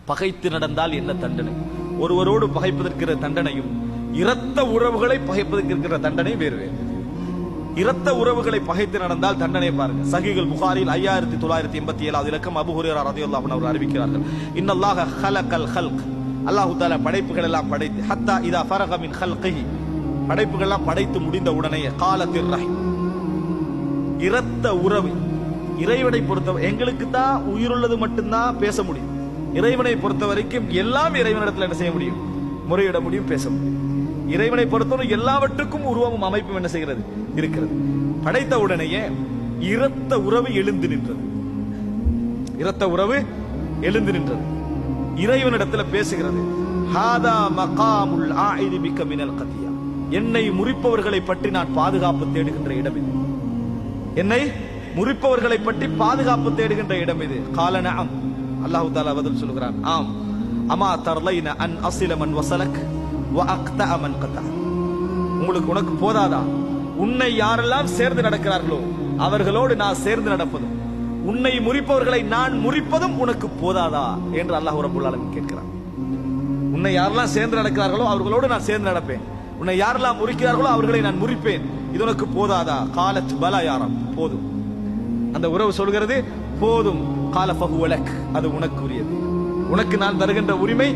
பகைத்து நடந்தால் என்ன தண்டனை? ஒருவரோடு பகைப்பதற்கிற தண்டனையும் இரத்த உறவுகளை பகைப்பதற்கு இருக்கிற தண்டனை வேறு வேறு. இரத்த உறவுகளை பகைத்து நடந்தால் தண்டனை பாருங்க. சஹீஹுல் புகாரியில் 5987வது இலக்கம் அபூ ஹுரைரா ரலியல்லாஹு அன்ஹு அவர்கள் அறிவிக்கிறார்கள், இன்னல்லாஹ ஹலகல் ஹல்க், அல்லாஹ் தஆலா படைப்புகள் எல்லாம் படைத்து, ஹத்தா இதா ஃபரக மின் ஹல்கிஹி, படைப்புகள் எல்லாம் படைத்து முடிந்த உடனே காலத்திர் ரஹீம், இரத்த உறவு. இறைவனை பொறுத்தவரை எங்களுக்கு தான் உயிருள்ளது மட்டும்தான் பேச முடியும். இறைவனை பொறுத்த வரைக்கும் எல்லாம் இறைவனிடத்தில் என்ன செய்ய முடியும்? முறையிட முடியும், பேச முடியும். இறைவனை பொறுத்தவரை எல்லாவற்றுக்கும் உருவமும் அமைப்பும் என்ன செய்கிறது? இருக்கிறது. படைத்த உடனேயே இரத்த உறவு எழுந்து நின்றது. இரத்த உறவு எழுந்து நின்றது. இறைவனிடத்தில் பேசுகிறது, ஹாதா மகாமுல் ஆயிதி பிக மினல் கதியா, என்னை முறிப்பவர்களை பற்றி நான் பாதுகாப்பு தேடுகின்ற இடம் இது. என்னை முறிப்பவர்களை பற்றி பாதுகாப்பு தேடுகின்ற இடம் இது. கால நஅம், அல்லாஹ் தஆலா பதில் சொல்கிறான், ஆம். அமா தர்லைன அன் அஸில மன் வஸலக் வ அக்தஅ மன் கதஅ, உனக்கு போதாதா உன்னை யாரெல்லாம் சேர்ந்து நடக்கிறார்களோ அவர்களோடு நான் சேர்ந்து நடப்பதும், உன்னை முறிப்பவர்களை நான் முறிப்பதும் உனக்கு போதாதா என்று அல்லாஹ் ரப்பல் ஆலமீன் கேட்கிறான். உன்னை யாரெல்லாம் சேர்ந்து நடக்கிறார்களோ அவர்களோடு நான் சேர்ந்து நடப்பேன், உன்னை யாரெல்லாம் முறிக்கிறார்களோ அவர்களை நான் முறிப்பேன், இது உனக்கு போதாதா? காலத் பலா யாரம், போதும். அந்த உறவு சொல்கிறது போதும். கால ஃபஹுவ லக், அது உனக்குரியது, உனக்கு நான் தருகின்ற உரிமை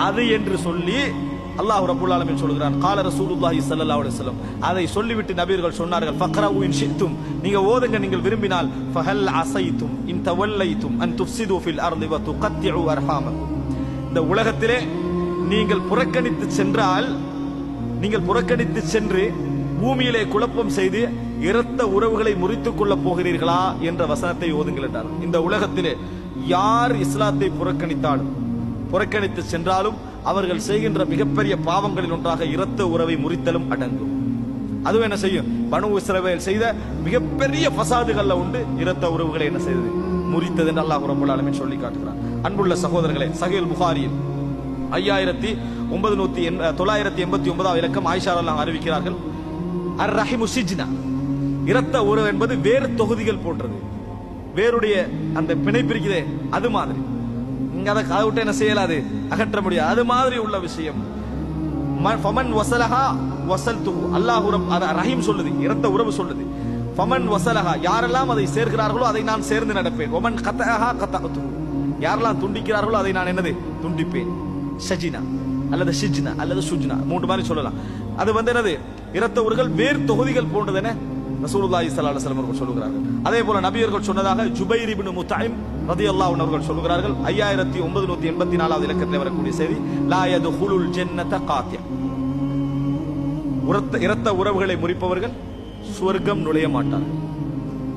அது என்று சொல்லி அல்லாஹ் ரப்பல் ஆலமீன் சொல்கிறான். கால ரசூலுல்லாஹி ஸல்லல்லாஹு அலைஹி வஸல்லம், அதை சொல்லிவிட்டு நபியர்கள் சொன்னார்கள், ஃபக்ரவு இன் ஷி'தும், நீங்க ஓதுங்க நீங்கள் விரும்பினால், ஃபஹல் அஸைதும் இன் தவல்லைதும் அன் துஃப்ஸிது ஃபில் அர்தி வ துகத்திஉ அர்ஹாமக்கும், இந்த உலகத்திலே நீங்கள் புறக்கணித்து சென்றால், நீங்கள் புறக்கணித்து சென்று பூமியிலே குழப்பம் செய்து இரத்த உறவுகளை முறித்துக் கொள்ள போகிறீர்களா என்ற வசனத்தை ஓதுங்கள் என்றார். இந்த உலகத்திலே யார் இஸ்லாத்தை புறக்கணித்தாலும் புறக்கணித்து சென்றாலும் அவர்கள் செய்கின்ற மிகப்பெரிய பாவங்களில் ஒன்றாக இரத்த உறவை முறித்தலும் அடங்கும். அதுவும் என்ன செய்யும்? பனு இஸ்ரவேல் செய்த மிகப்பெரிய ஃபசாதுகள்ல உண்டு இரத்த உறவுகளை என்ன செய்தது? முறித்தது என்று அல்லாஹ் ரப்பல் ஆலமீன் சொல்லி காட்டுகிறார். அன்புள்ள சகோதரர்களே, சஹீஹுல் புகாரியில் 5989வது இலக்கம் ஆயிஷா ரலியல்லாஹு அறிவிக்கிறார்கள், அர் ரஹிமு சிஜ்னா, இரத்த உறவு என்பது வேறு தொகுதிகள் போன்றது. வேருடைய அந்த பிணைப்பு இருக்குதே அது மாதிரி, நீங்க அதை கதை விட்டு என்ன செய்யலாது, அகற்ற முடியாது. அது மாதிரி உள்ள விஷயம். ஃபமன் வஸலஹா வஸல்துஹு, அல்லாஹ் ரஹீம் சொல்லுது, இரத்த உறவு சொல்லுது. ஃபமன் வஸலஹா, யாரெல்லாம் அதை சேர்க்கிறார்களோ அதை நான் சேர்ந்து நடப்பேன். வமன் கதஅஹா கதஅதுஹு, யாரெல்லாம் துண்டிக்கிறார்களோ அதை நான் என்னது? துண்டிப்பேன். ஷஜினா அல்லது ஷிஜ்னா அல்லது சுஜ்னா, மூன்று மாதிரி சொல்லலாம். அது வந்து என்னது? இரத்த உறவுகள் வேறு தொகுதிகள் போன்றது என ரசூலுல்லாஹி ஸல்லல்லாஹு அலைஹி வஸல்லம் அவர்கள் சொல்கிறார்கள். அதே போல நபியர்கள் சொன்னதாக ஜுபைர் இப்னு முத்இம் ரலியல்லாஹு அன்ஹு அவர்கள் சொல்கிறார்கள், 5984வது இலக்கத்தில் வரக்கூடிய செய்தி, லா யதுகுலுல் ஜன்னத காத்திய, இரத்த உறவுகளை முறிப்பவர்கள் சுவர்க்கம் நுழைய மாட்டார்கள்.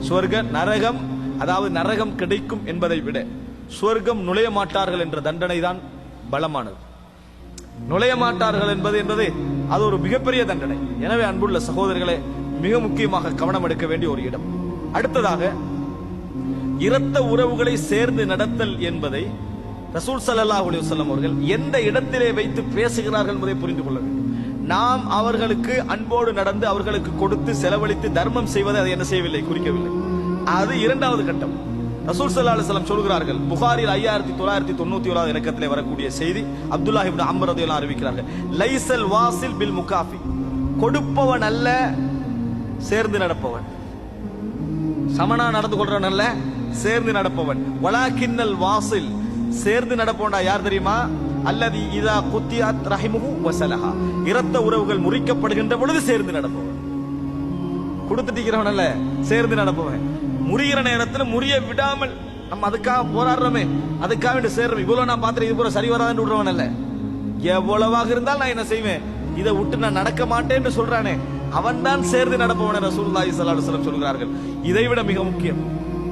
சுவர்க்க நரகம், அதாவது நரகம் கிடைக்கும் என்பதை விட சுவர்க்கம் நுழைய மாட்டார்கள் என்ற தண்டனை தான் பலமானது. நுழைய மாட்டார்கள் என்பது அது ஒரு மிகப்பெரிய தண்டனை. எனவே அன்புள்ள சகோதரர்களே, மிக முக்கியமாக கவனம் எடுக்க வேண்டிய ஒரு இடம். அடுத்ததாக, இரத்த உறவுகளை சேர்ந்து நடத்தல் என்பதை ரசூல் ஸல்லல்லாஹு அலைஹி வஸல்லம் அவர்கள் எந்த இடத்திலே வைத்து பேசுகிறார்கள் என்பதை புரிந்து கொள்ள வேண்டும். நாம் அவர்களுக்கு அன்போடு நடந்து அவர்களுக்கு கொடுத்து செலவழித்து தர்மம் செய்வதை அதை என்ன செய்யவில்லை, குறிக்கவில்லை. அது இரண்டாவது கட்டம். ரசூல் ஸல்லல்லாஹு அலைஹி வஸல்லம் சொல்கிறார்கள், புகாரில் 5991வது இலக்கத்திலே வரக்கூடிய செய்தி, அப்துல்லாஹ் இப்னு அம்ர் ரலியல்லாஹு அன்ஹு அறிவிக்கிறார்கள், லைஸல் வாசில் பில் முகாஃபி, கொடுப்பவன் அல்ல சேர்ந்து நடப்பவன், சமனா நடந்து கொள்றவன் அல்ல சேர்ந்து நடப்பவன். வலாக்கின்னல் வாசில், சேர்ந்து நடப்பவன் யார் தெரியுமா? அல்லதி இதா குத்தியத் ரஹிமுஹு வஸலஹா, இரத்த உறவுகள் முறிக்கப்படுகின்ற பொழுது சேர்ந்து நடப்பவன். கொடுத்துட்டீங்கிறவன் அல்ல சேர்ந்து நடப்பவன். முறிகிற நேரத்தில் முறிய விடாமல் நம்ம அதுக்காக போராடுறோமே, அதுக்காக வேண்டி சேர்றோம். இவ்வளவு நான் பார்த்துட்டு இது போல சரி வராதுன்னு விடுறவன் அல்ல. எவ்வளவாக இருந்தால் நான் என்ன செய்வேன், இதை விட்டு நான் நடக்க மாட்டேன்னு சொல்றானே, அவன் தான் சேர்ந்து நடப்பவன் ரசூலுல்லாஹி ஸல்லல்லாஹு அலைஹி வஸல்லம் சொல்கிறார்கள். இதை விட மிக முக்கியம்,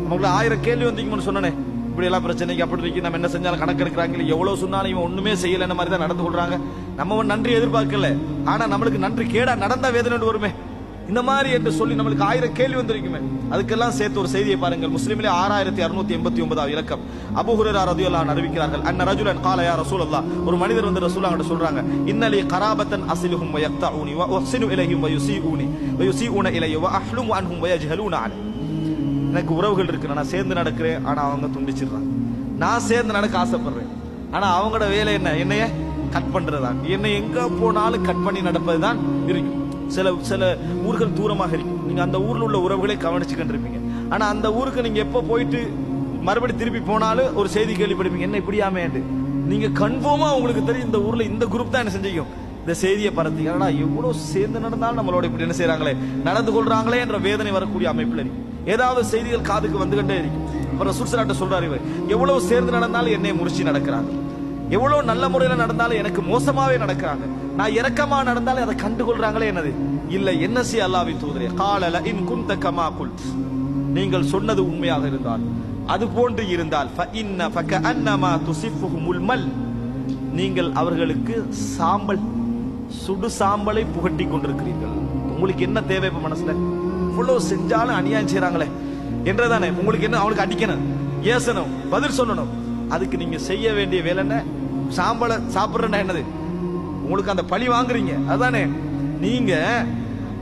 நமக்கு 1000 கேள்வி வந்தீங்கன்னு சொன்னேன், இப்படி எல்லாம் பிரச்சனைக்கு அப்படி இருக்கு, நம்ம என்ன செஞ்சாலும் கணக்கு எடுக்கிறாங்க, எவ்வளவு சொன்னாலும் இவன் ஒண்ணுமே செய்யல மாதிரி தான் நடந்து கொள்றாங்க. நம்ம நன்றி எதிர்பார்க்கல, ஆனா நம்மளுக்கு நன்றி கேடா நடந்த வேதனை வருமே, இந்த மாதிரி என்று சொல்லி நம்மளுக்கு 1000 கேள்வி வந்திருக்குமே. அதுக்கெல்லாம் சேர்த்து ஒரு செய்தியை பாருங்கள். முஸ்லிமிலே 6689வது இலக்கம் அபூ ஹுரைரா ரலியல்லாஹு அன்ஹு அறிவிக்கிறார்கள், அன்ன ரஜுலன் قال யா ரசூலல்லாஹ், ஒரு மனிதர் வந்து ரசூலுல்லாஹ் கிட்ட சொல்றாங்க, இன்னலி கராபத்தன் அஸிலுஹும் வ யக்தஊனி வ உஹ்சினு இலைஹிம் வ யுஸீஊன இலைய வ அஹ்லுமு அன்ஹும் வ யஜ்ஹலூன அலை. எனக்கு உறவுகள் இருக்கு, நான் சேர்ந்து நடக்கிறேன், ஆனா அவங்க துண்டிச்சிடுறாங்க. நான் சேர்ந்து நடக்க ஆசைப்படுறேன், ஆனா அவங்களோட வேலை என்ன? என்னைய கட் பண்றதுதான். என்னை எங்க போனாலும் கட் பண்ணி நடப்பதுதான் இருக்கும். சில ஊர்கள் தூரமாக இருக்கும். நீங்க அந்த ஊர்ல உள்ள உறவுகளை கவனிச்சுக்கிட்டு இருப்பீங்க. ஆனா அந்த ஊருக்கு நீங்க எப்ப போயிட்டு மறுபடி திருப்பி போனாலும் ஒரு செய்தி கேள்விப்படுவீங்க, என்ன இப்படியாமே. நீங்க கன்ஃபார்மா உங்களுக்கு தெரியும் இந்த ஊர்ல இந்த குரூப் தான் என்ன செஞ்சிக்கும், இந்த செய்தியை பரத்தி. ஆனா எவ்வளவு சேர்ந்து நடந்தாலும் நம்மளோட இப்படி என்ன செய்யறாங்களே, நடந்து கொள்றாங்களே என்ற வேதனை வரக்கூடிய அமைப்புல இருக்கு. ஏதாவது செய்திகள் காதுக்கு வந்துகிட்டே இருக்கும். அப்புறம் சுர்சலாட்ட சொல்றாரு, இவர் எவ்வளவு சேர்ந்து நடந்தாலும் என்னை முறிச்சு நடக்கிறாங்க, எவ்வளவு நல்ல முறையில நடந்தாலும் எனக்கு மோசமாவே நடக்கிறாங்க, நான் இரக்கமா நடந்தாலும் அதை கண்டுகொள்றாங்களே. என்னது இல்ல, என்ன செய்ய அல்லாஹ்வின் தூதரே, காலல இன் குன்த கமா குல்த், நீங்கள் சொன்னது உண்மையாக இருந்தால், அது போன்று இருந்தால், ஃபஇன்ன ஃபகஅன்னமா துஸிஃபுஹுமுல் மல், நீங்கள் அவர்களுக்கு சாம்பல், சுடு சாம்பலை புகட்டி கொண்டிருக்கிறீர்கள். உங்களுக்கு என்ன தேவை இப்ப மனசுல? இவ்வளவு செஞ்சாலும் அநியாயம் செய்யறாங்களே என்றதானே உங்களுக்கு என்ன? அவனுக்கு அடிக்கணும், ஏசணும், பதில் சொல்லணும். அதுக்கு நீங்க செய்ய வேண்டிய வேலை என்ன? சாம்பலை சாப்பிடுறா என்னது? உங்களுக்கு அந்த பழி வாங்குறீங்க அதானே. நீங்க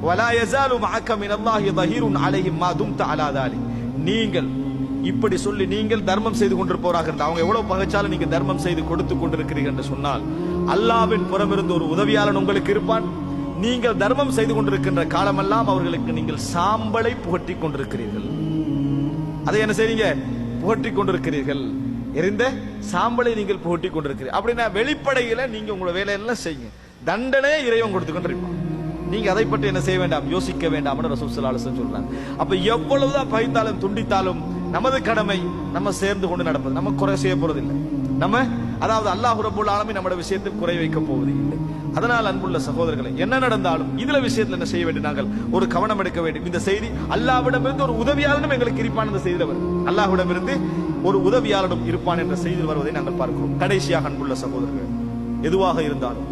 வலா யஸாலு மஅக மினல்லாஹி ظஹீருன் அலைஹிம் மா தும்த அலா தாலி, நீங்கள் இப்படி சொல்லி நீங்கள் தர்மம் செய்து கொண்டிருப்பவராக இருந்தால், அவங்க எவ்வளவு பகைச்சாலும் நீங்க தர்மம் செய்து கொடுத்து கொண்டிருக்கிறீர்கள் என்று சொன்னால், அல்லாஹ்வின் புறமிருந்து ஒரு உதவியாளன் உங்களுக்கு இருப்பான். நீங்கள் தர்மம் செய்து கொண்டிருக்கின்ற காலமெல்லாம் அவர்களுக்கு நீங்கள் சாம்பலை புகட்டி கொண்டிருக்கிறீர்கள். அதை என்ன செய்றீங்க? புகட்டி கொண்டிருக்கிறீர்கள். எரிந்த சாம்பலை நீங்கள் புகட்டி கொண்டிருக்கிறீர்கள். அப்படின்னா வெளிப்படையில நீங்க உங்களோட வேலையெல்லாம் செய்யுங்க, தண்டனையே இறைவன் கொடுத்து கொண்டிருப்பான். நீங்க அதை பற்றி என்ன செய்ய வேண்டாம், யோசிக்க வேண்டாம் என்று ரசூல் ஸல்லல்லாஹு அலைஹி வஸல்லம் சொல்றாங்க. அப்ப எவ்வளவுதான் பகைத்தாலும் துண்டித்தாலும் நமது கடமை நம்ம சேர்ந்து கொண்டு நடப்பது. நம்ம குறை செய்ய போறது இல்லை. நம்ம அதாவது அல்லாஹ் ரப்பல் ஆலமீன் நம்முடைய விஷயத்தில் குறை வைக்க போவது இல்லை. அதனால் அன்புள்ள சகோதரர்களை, என்ன நடந்தாலும் இதுல விஷயத்தில் என்ன செய்ய வேண்டும், நாங்கள் ஒரு கவனம் எடுக்க வேண்டும். இந்த செய்தி அல்லாஹ்விடமிருந்து ஒரு உதவியாளனும் எங்களுக்கு இருப்பான் என்ற செய்தியில் வரும். அல்லாஹ்விடமிருந்து ஒரு உதவியாளனும் இருப்பான் என்ற செய்தியில் வருவதை நாங்கள் பார்க்கிறோம். கடைசியாக அன்புள்ள சகோதரர்கள், எதுவாக இருந்தாலும்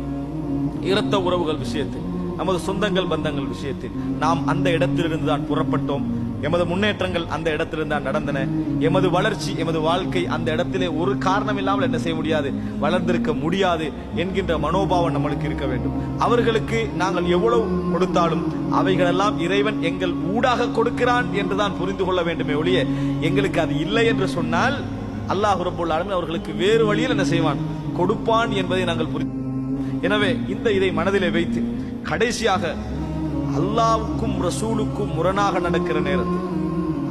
இரத்த உறவுகள் விஷயத்தில், நமது சொந்தங்கள் பந்தங்கள் விஷயத்தில் நாம் அந்த இடத்திலிருந்து தான் புறப்பட்டோம். எமது முன்னேற்றங்கள் அந்த இடத்திலிருந்து தான் நடந்தன. எமது வளர்ச்சி, எமது வாழ்க்கை அந்த இடத்திலே ஒரு காரணம் இல்லாமல் என்ன செய்ய முடியாது, வளர்ந்திருக்க முடியாது என்கின்ற மனோபாவம் நம்மளுக்கு இருக்க வேண்டும். அவர்களுக்கு நாங்கள் எவ்வளவு கொடுத்தாலும் அவைகளெல்லாம் இறைவன் எங்கள் ஊடாக கொடுக்கிறான் என்றுதான் புரிந்து கொள்ள வேண்டுமே ஒழிய, எங்களுக்கு அது இல்லை என்று சொன்னால் அல்லாஹ் ரப்பல் ஆலமீன் அவர்களுக்கு வேறு வழியில் என்ன செய்வான், கொடுப்பான் என்பதை நாங்கள் புரிந்து. எனவே இதை மனதிலே வைத்து கடைசியாக அல்லாஹ்வுக்கும் ரசூலுக்கும் முரணாக நடக்கிற நேரத்தில்,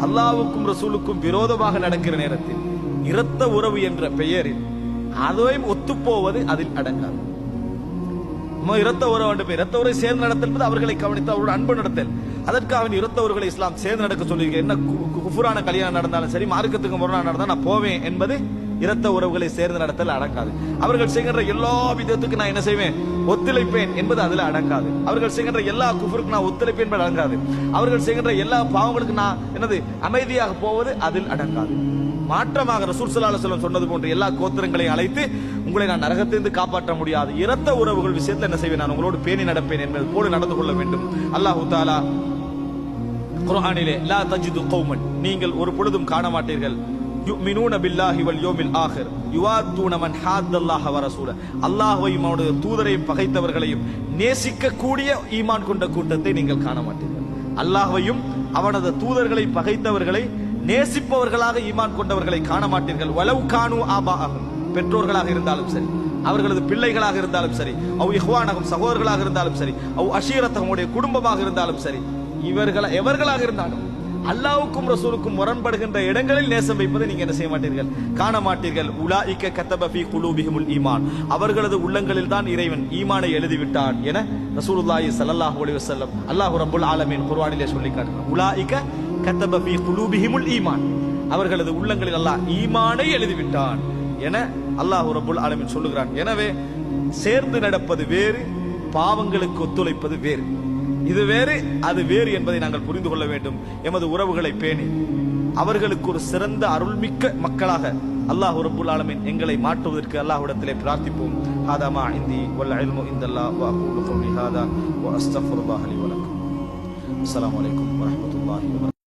அல்லாஹ்வுக்கும் ரசூலுக்கும் விரோதமாக நடக்கிற நேரத்தில் இரத்த உறவு என்ற பெயரில் அதையும் ஒத்துப்போவது அதில் அடங்காது. இரத்த உறவு இரத்த உறவை சேர்ந்து நடத்தல் அவர்களை கவனித்து அவரோட அன்பு நடத்தல். அதற்காக இரத்த உறவுகளை இஸ்லாம் சேர்ந்து நடக்க சொல்லியிருக்க. என்ன குஃபுரான கல்யாணம் நடந்தாலும் சரி, மார்க்கத்துக்கு முரணாக நடந்தால் நான் போவேன் என்பது இரத்த உறவுகளை சேர்ந்து நடத்தல் அடங்காது. அவர்கள் செய்கின்ற எல்லா விதத்துக்கு நான் என்ன செய்வேன், ஒத்துழைப்பேன் என்பது அதுல அடங்காது. அவர்கள் செய்கின்ற எல்லா குஃபருக்கு நான் ஒத்துழைப்பேன் என்பது அடங்காது. அவர்கள் செய்கின்ற எல்லா பாவங்களுக்கு நான் என்னது அமைதியாக போவது அதில் அடங்காது. மாற்றமாக ரசூல் ஸல்லல்லாஹு அலைஹி வஸல்லம் சொன்னது போன்ற எல்லா கோத்திரங்களையும் அழைத்து உங்களை நான் நரகத்திலிருந்து காப்பாற்ற முடியாது, இரத்த உறவுகள் விஷயத்தில் என்ன செய்வேன், நான் உங்களோடு பேணி நடப்பேன் என்பது போல நடந்து கொள்ள வேண்டும். அல்லாஹ் தஆலா குர்ஆனிலே லா தஜிது கௌமன், நீங்கள் ஒரு பொழுதும் காண மாட்டீர்கள், யுமினூன பில்லாஹி வல் யௌமில் ஆகிர் யுவாத்தூன மன் ஹாத்தல்லாஹ வ ரசூல, அல்லாஹ்வையும் அவருடைய தூதரையும் பகைத்தவர்களையும் நேசிக்கக்கூடிய ஈமான் கொண்ட கூட்டத்தை நீங்கள் காண மாட்டீர்கள். அல்லாஹ்வையும் அவனது தூதர்களை பகைத்தவர்களை நேசிப்பவர்களாக ஈமான் கொண்டவர்களை காண மாட்டீர்கள். வலவ் கானு ஆபாஅஹும், பெற்றோர்களாக இருந்தாலும் சரி, அவர்களது பிள்ளைகளாக இருந்தாலும் சரி, அவ் இஹ்வானஹும் சகோதரர்களாக இருந்தாலும் சரி, அவ் அஷீரத்தஹும் உடைய குடும்பமாக இருந்தாலும் சரி, எவர்களாக இருந்தாலும் அல்லாஹ்வுக்கும் ரசூலுக்கும் முரண்படுகின்ற இடங்களில் நேசம் வைப்பதை நீங்க என்ன செய்ய மாட்டீர்கள், காண மாட்டீர்கள். உலாயிக கதப ஃபீ குலூபிஹிமுல் ஈமான், அவர்களது உள்ளங்களில் தான் இறைவன் ஈமானை எழுதிவிட்டான் என ரசூலுல்லாஹி ஸல்லல்லாஹு அலைஹி வஸல்லம் அல்லாஹ் ரப்பல் ஆலமீன் குர்ஆனிலே சொல்லி காட்டுகிறார். உலாயிக கதப ஃபீ குலூபிஹிமுல் ஈமான், அவர்களது உள்ளங்களில் அல்லாஹ் ஈமானை எழுதிவிட்டான் என அல்லாஹ் ரப்பல் ஆலமீன் சொல்லுகிறான். எனவே சேர்ந்து நடப்பது வேறு, பாவங்களுக்கு ஒத்துழைப்பது வேறு. இது வேறு அது வேறு என்பதை நாங்கள் புரிந்து கொள்ள வேண்டும். எமது உறவுகளை பேணி அவர்களுக்கு ஒரு சிறந்த அருள்மிக்க மக்களாக அல்லாஹ் ரப்பல் ஆலமீன் எங்களை மாற்றுவதற்கு அல்லாஹ்விடத்திலே பிரார்த்திப்போம். ஹாதா மா இந்தி வல் இல்மு இந்தல்லாஹ் வ அகூலு கௌலி ஹாதா வ அஸ்தக்ஃபிருல்லாஹ லி வ லக்கும். அஸ்ஸலாமு அலைக்கும் வ ரஹ்மத்துல்லாஹி வ பரகாத்துஹு.